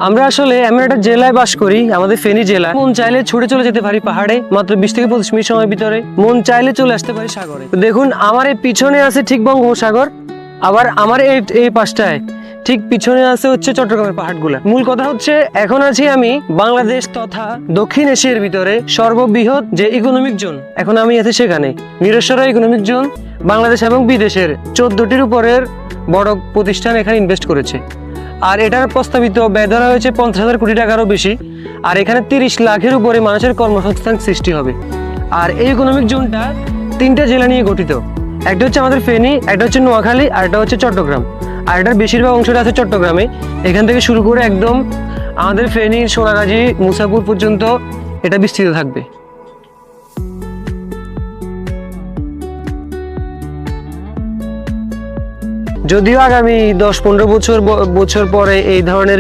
আমরা আসলে এমন একটা জেলায় বাস করি, আমাদের ফেনী জেলা। মন চাইলে ছুটে চলে যেতে পারি পাহাড়ে, মাত্র 20 থেকে 25 মিনিট সময়ের ভিতরে। মন চাইলে চলে আসতে পারি সাগরে। তো দেখুন, আমার এই পিছনে আছে ঠিক বঙ্গোপসাগর, আবার আমার এই পাশটায় ঠিক পিছনে আছে হচ্ছে চট্টগ্রামের পাহাড়গুলা। মূল কথা হচ্ছে, এখন আছি আমি বাংলাদেশ তথা দক্ষিণ এশিয়ার ভিতরে সর্ববৃহৎ যে ইকোনমিক জোন, এখন আমি আছি সেখানে। মিরসরাই ইকোনমিক জোন বাংলাদেশ এবং বিদেশের 14টির উপরের বড় প্রতিষ্ঠান এখানে ইনভেস্ট করেছে। আর এটার প্রস্তাবিত ব্যয় ধরা হয়েছে 50,000 কোটি টাকারও বেশি। আর এখানে 30 লাখের উপরে মানুষের কর্মসংস্থান সৃষ্টি হবে। আর এই ইকোনমিক জোনটা 3টা জেলা নিয়ে গঠিত। একটা হচ্ছে আমাদের ফেনী, একটা হচ্ছে নোয়াখালী, আর একটা হচ্ছে চট্টগ্রাম। আর এটার বেশিরভাগ অংশটা আছে চট্টগ্রামে। এখান থেকে শুরু করে একদম আমাদের ফেনী, সোনাগাজী, মুসাপুর পর্যন্ত এটা বিস্তৃত থাকবে। যদিও আগামী 10-15 বছর পরে এই ধরনের